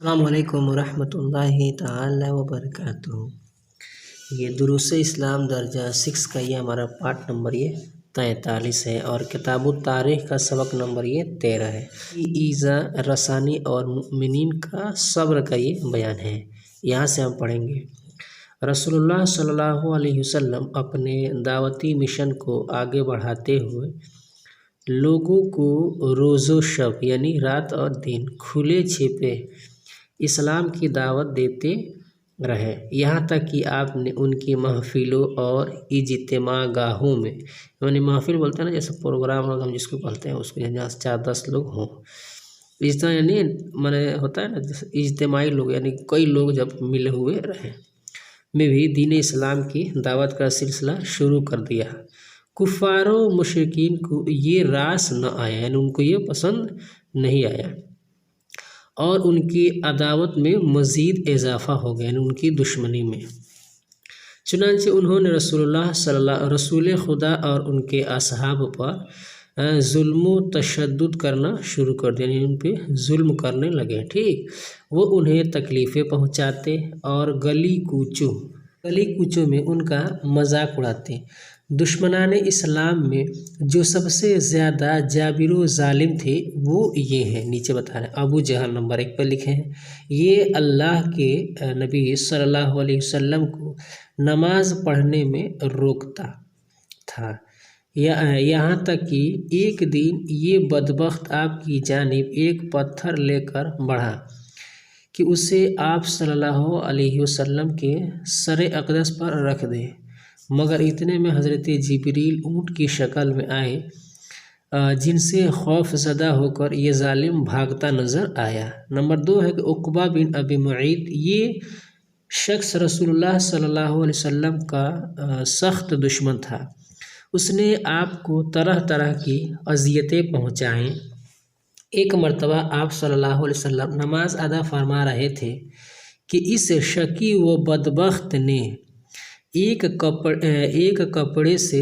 السلام علیکم ورحمۃ اللہ تعالی وبرکاتہ۔ یہ دروس اسلام درجہ 6 کا یہ ہمارا پارٹ نمبر 43 ہے اور کتاب التاریخ کا سبق نمبر 13 ہے۔ ایذا رسانی اور مومنین کا صبر کا یہ بیان ہے۔ یہاں سے ہم پڑھیں گے۔ رسول اللہ صلی اللہ علیہ وسلم اپنے دعوتی مشن کو آگے بڑھاتے ہوئے لوگوں کو روز و شب یعنی رات اور دن کھلے چھپے اسلام کی دعوت دیتے رہے، یہاں تک کہ آپ نے ان کی محفلوں اور اجتماع گاہوں میں، یعنی محفل بولتے ہیں نا، جیسے پروگرام ہم جس کو کہتے ہیں، اس کو جہاں 4-10 لوگ ہوں، اجتماع یعنی ہوتا ہے نا اجتماعی لوگ، یعنی کئی لوگ جب ملے ہوئے رہے میں بھی دین اسلام کی دعوت کا سلسلہ شروع کر دیا۔ کفار و مشرکین کو یہ راس نہ آیا، یعنی ان کو یہ پسند نہیں آیا اور ان کی عداوت میں مزید اضافہ ہو گیا، یعنی ان کی دشمنی میں۔ چنانچہ انہوں نے رسول خدا اور ان کے اصحاب پر ظلم و تشدد کرنا شروع کر دیا، یعنی ان پہ ظلم کرنے لگے۔ ٹھیک، وہ انہیں تکلیفیں پہنچاتے اور گلی کوچوں میں ان کا مذاق اڑاتے۔ دشمنان اسلام میں جو سب سے زیادہ جابر و ظالم تھے وہ یہ ہیں، نیچے بتا رہے ہیں، ابو جہل نمبر 1 پر لکھے ہیں۔ یہ اللہ کے نبی صلی اللہ علیہ وسلم کو نماز پڑھنے میں روکتا تھا، یہاں تک کہ ایک دن یہ بدبخت آپ کی جانب ایک پتھر لے کر بڑھا کہ اسے آپ صلی اللہ علیہ وسلم کے سر اقدس پر رکھ دے، مگر اتنے میں حضرت جبریل اونٹ کی شکل میں آئے، جن سے خوف زدہ ہو کر یہ ظالم بھاگتا نظر آیا۔ نمبر 2 ہے کہ عقبہ بن ابی معیط، یہ شخص رسول اللہ صلی اللہ علیہ وسلم کا سخت دشمن تھا۔ اس نے آپ کو طرح طرح کی اذیتیں پہنچائیں۔ ایک مرتبہ آپ صلی اللہ علیہ وسلم نماز ادا فرما رہے تھے کہ اس شقی و بدبخت نے ایک کپڑے سے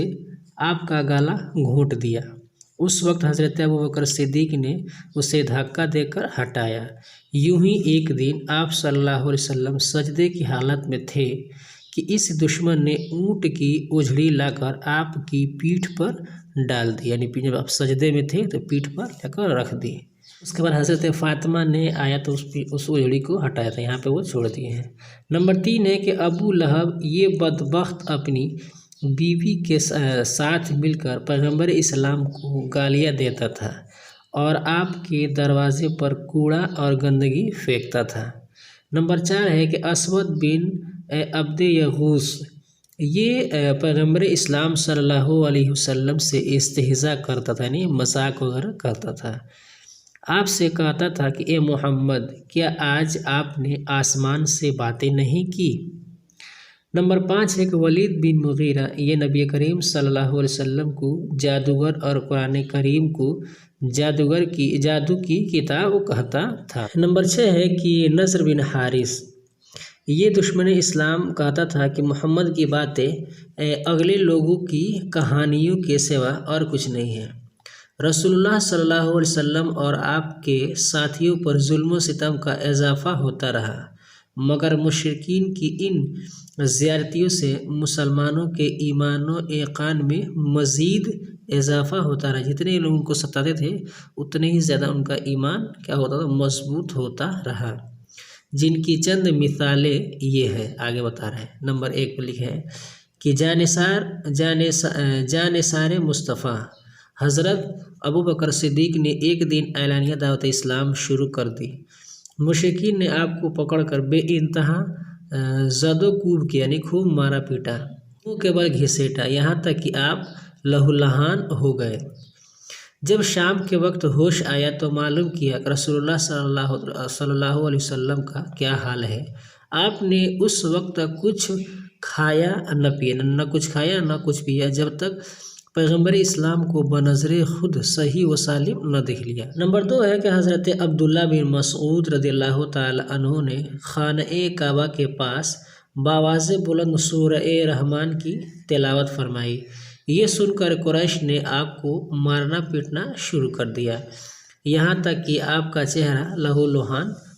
آپ کا گلا گھونٹ دیا۔ اس وقت حضرت ابوبکر صدیق نے اسے دھکا دے کر ہٹایا۔ یوں ہی ایک دن آپ صلی اللہ علیہ وسلم سجدے کی حالت میں تھے کہ اس دشمن نے اونٹ کی اوجھڑی لا کر آپ کی پیٹھ پر ڈال دی، یعنی جب آپ سجدے میں تھے تو پیٹھ پر لا کر رکھ دی۔ اس کے بعد حضرت فاطمہ نے آیا تو اس اوجھڑی کو ہٹایا تھا، یہاں پہ وہ چھوڑ دیے ہیں۔ نمبر 3 ہے کہ ابو لہب، یہ بدبخت اپنی بیوی کے ساتھ مل کر پیغمبر اسلام کو گالیاں دیتا تھا اور آپ کے دروازے پر کوڑا اور گندگی پھینکتا تھا۔ نمبر 4 ہے کہ اسود بن عبد یغوث، یہ پیغمبر اسلام صلی اللہ علیہ وسلم سے استہزاء کرتا تھا، یعنی مذاق وغیرہ کرتا تھا۔ آپ سے کہتا تھا کہ اے محمد، کیا آج آپ نے آسمان سے باتیں نہیں کی؟ نمبر 5 ہے کہ ولید بن مغیرہ، یہ نبی کریم صلی اللہ علیہ وسلم کو جادوگر اور قرآن کریم کو جادو کی کتاب کہتا تھا۔ نمبر 6 ہے کہ نصر بن حارث، یہ دشمن اسلام کہتا تھا کہ محمد کی باتیں اگلے لوگوں کی کہانیوں کے سوا اور کچھ نہیں ہے۔ رسول اللہ صلی اللہ علیہ وسلم اور آپ کے ساتھیوں پر ظلم و ستم کا اضافہ ہوتا رہا، مگر مشرکین کی ان زیادتیوں سے مسلمانوں کے ایمان و ایقان میں مزید اضافہ ہوتا رہا۔ جتنے لوگ ان کو ستاتے تھے اتنے ہی زیادہ ان کا ایمان کیا ہوتا تھا؟ مضبوط ہوتا رہا، جن کی چند مثالیں یہ ہے، آگے بتا رہے ہیں۔ نمبر 1 پر لکھے ہیں کہ جانثار مصطفیٰ، حضرت ابوبکر صدیق نے ایک دن اعلانیہ دعوت اسلام شروع کر دی۔ مشرکین نے آپ کو پکڑ کر بے انتہا زد و کوب کیا، یعنی خوب مارا پیٹا، منہ کے بل گھسیٹا، یہاں تک کہ آپ لہولہان ہو گئے۔ جب شام کے وقت ہوش آیا تو معلوم کیا کہ رسول اللہ صلی اللہ علیہ وسلم کا کیا حال ہے۔ آپ نے اس وقت کچھ کھایا نہ پیا، نہ کچھ پیا، جب تک پیغمبر اسلام کو بنظر خود صحیح و سالم نہ دیکھ لیا۔ نمبر 2 ہے کہ حضرت عبداللہ بن مسعود رضی اللہ تعالی عنہ نے خانہ کعبہ کے پاس بآواز بلند سورہ رحمان کی تلاوت فرمائی۔ یہ سن کر قریش نے آپ کو مارنا پیٹنا شروع کر دیا، یہاں تک کہ آپ کا چہرہ لہو لہان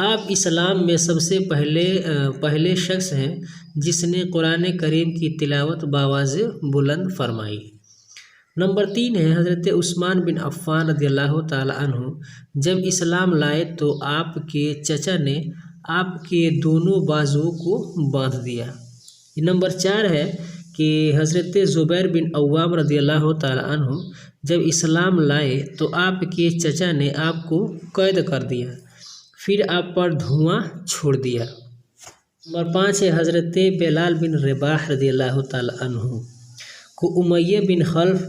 آپ اسلام میں سب سے پہلے شخص ہیں جس نے قرآن کریم کی تلاوت بآواز بلند فرمائی۔ نمبر 3 ہے حضرت عثمان بن عفان رضی اللہ تعالی عنہ۔ جب اسلام لائے تو آپ کے چچا نے آپ کے دونوں بازوؤں کو باندھ دیا۔ نمبر 4 ہے کہ حضرت زبیر بن عوام رضی اللہ تعالی عنہ جب اسلام لائے تو آپ کے چچا نے آپ کو قید کر دیا، پھر آپ پر دھواں چھوڑ دیا۔ نمبر 5 ہے حضرت بلال بن رباح رضی اللہ تعالی عنہ کو امیہ بن خلف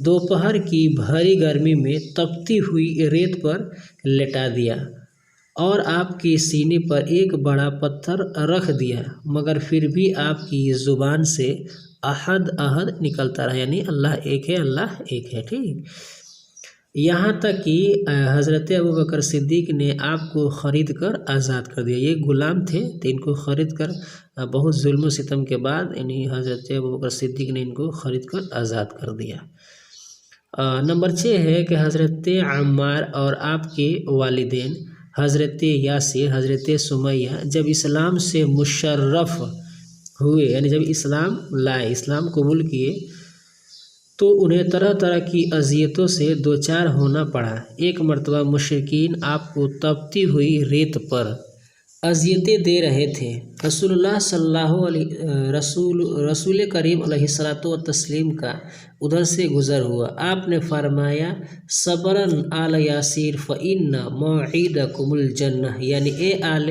دوپہر کی بھاری گرمی میں تپتی ہوئی ریت پر لٹا دیا اور آپ کے سینے پر ایک بڑا پتھر رکھ دیا، مگر پھر بھی آپ کی زبان سے احد احد نکلتا رہا، یعنی اللہ ایک ہے، اللہ ایک ہے، ٹھیک۔ یہاں تک کہ حضرت ابوبکر صدیق نے آپ کو خرید کر آزاد کر دیا۔ یہ غلام تھے تو ان کو خرید کر بہت ظلم و ستم کے بعد یعنی حضرت ابوبکر صدیق نے ان کو خرید کر آزاد کر دیا۔ نمبر 6 ہے کہ حضرت عمار اور آپ کے والدین حضرت یاسر، حضرت سمیہ جب اسلام سے مشرف ہوئے، یعنی جب اسلام لائے، اسلام قبول کیے، تو انہیں طرح طرح کی اذیتوں سے دوچار ہونا پڑا۔ ایک مرتبہ مشرکین آپ کو تپتی ہوئی ریت پر اذیتیں دے رہے تھے۔ رسول کریم علیہ الصلوۃ والتسلیم کا ادھر سے گزر ہوا۔ آپ نے فرمایا صبراً آل یاسر فإن موعدکم الجنہ، یعنی اے آل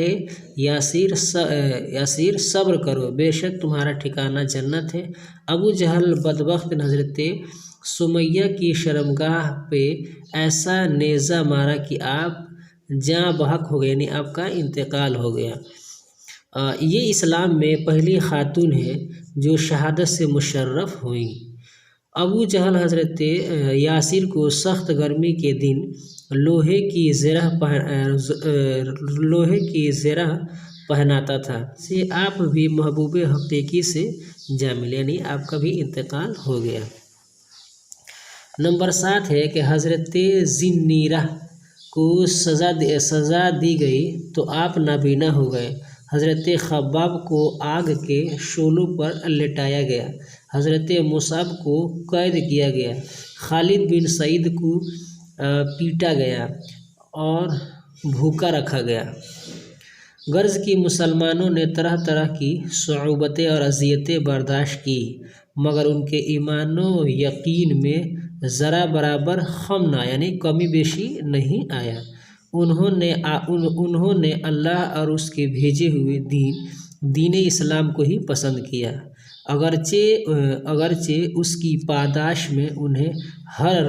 یاسر صبر کرو، بے شک تمہارا ٹھکانہ جنت ہے۔ ابو جہل بدبخت نے حضرت سمیہ کی شرمگاہ پہ ایسا نیزہ مارا کہ آپ جاں بحق ہو گئے، یعنی آپ کا انتقال ہو گیا۔ یہ اسلام میں پہلی خاتون ہے جو شہادت سے مشرف ہوئیں۔ ابو جہل حضرت یاسر کو سخت گرمی کے دن لوہے کی زرہ پہناتا تھا، سے آپ بھی محبوب حقیقی سے جا ملے، یعنی آپ کا بھی انتقال ہو گیا۔ نمبر 7 ہے کہ حضرت ذنیرہ کو سزا دی گئی تو آپ نابینا ہو گئے۔ حضرت خباب کو آگ کے شعلوں پر لٹایا گیا۔ حضرت مصعب کو قید کیا گیا۔ خالد بن سعید کو پیٹا گیا اور بھوکا رکھا گیا۔ غرض کہ مسلمانوں نے طرح طرح کی صعوبتیں اور اذیتیں برداشت کی، مگر ان کے ایمان و یقین میں ذرا برابر خم نہ، یعنی کمی بیشی نہیں آیا۔ انہوں نے اللہ اور اس کے بھیجے ہوئے دین اسلام کو ہی پسند کیا، اگرچہ اس کی پاداش میں انہیں ہر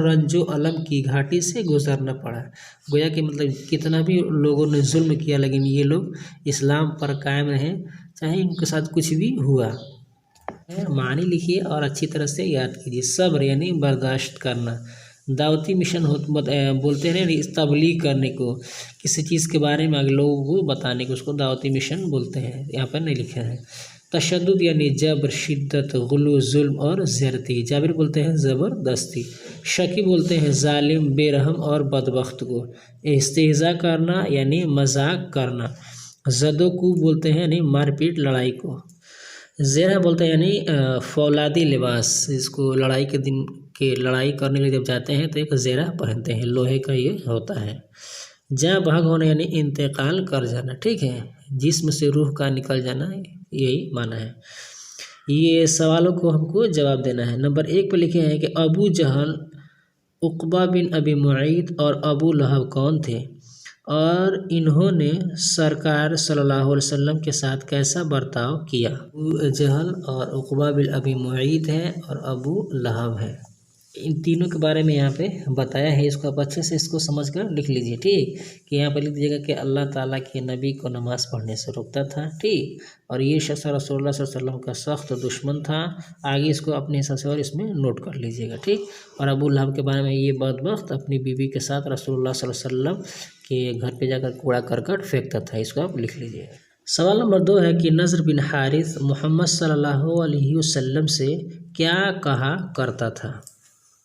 رنج و الم کی گھاٹی سے گزرنا پڑا۔ گویا کہ مطلب کتنا بھی لوگوں نے ظلم کیا لیکن یہ لوگ اسلام پر قائم رہے، چاہے ان کے ساتھ کچھ بھی ہوا۔ معنی لکھیے اور اچھی طرح سے یاد کیجیے۔ صبر یعنی برداشت کرنا۔ دعوتی مشن بولتے ہیں نا، تبلیغ کرنے کو، کسی چیز کے بارے میں اگر لوگوں کو بتانے کو، اس کو دعوتی مشن بولتے ہیں، یہاں پر نہیں لکھا ہے۔ تشدد یعنی جبر، شدت، غلو، ظلم اور زیادتی۔ جابر بولتے ہیں زبردستی۔ شکی بولتے ہیں ظالم، بے رحم اور بدبخت کو۔ استہزاء کرنا یعنی مذاق کرنا۔ زدو کو بولتے ہیں یعنی مار پیٹ، لڑائی کو۔ زیرہ بولتے ہیں یعنی فولادی لباس، اس کو لڑائی کے دن لڑائی کرنے کے لیے جب جاتے ہیں تو ایک زیرہ پہنتے ہیں، لوہے کا یہ ہوتا ہے۔ جاں بحق ہونا یعنی انتقال کر جانا، ٹھیک ہے، جسم سے روح کا نکل جانا، یہی معنی ہے۔ یہ سوالوں کو ہم کو جواب دینا ہے۔ نمبر 1 پہ لکھے ہیں کہ ابو جہل، عقبہ بن ابی معیط اور ابو لہب کون تھے اور انہوں نے سرکار صلی اللہ علیہ وسلم کے ساتھ کیسا برتاؤ کیا؟ ابو جہل اور عقبہ بن ابی معیط ہے اور ابو لہب ہے۔ ان تینوں کے بارے میں یہاں پہ بتایا ہے، اس کو آپ اچھے سے اس کو سمجھ کر لکھ لیجئے، ٹھیک، کہ یہاں پہ لکھ دیجیے گا کہ اللہ تعالیٰ کے نبی کو نماز پڑھنے سے روکتا تھا، ٹھیک، اور یہ شخص رسول اللہ صلی اللہ علیہ وسلم کا سخت دشمن تھا۔ آگے اس کو اپنے حساب سے اور اس میں نوٹ کر لیجیے گا، ٹھیک۔ اور ابو لہب کے بارے میں یہ بدبخت اپنی بیوی کے ساتھ رسول اللہ صلی اللہ علیہ وسلم کے گھر پہ جا کر کوڑا کرکٹ پھینکتا تھا، اس کو آپ لکھ لیجیے گا۔ سوال نمبر 2 ہے کہ نضر بن حارث محمد صلی اللہ علیہ وسلم سے کیا کہا کرتا تھا؟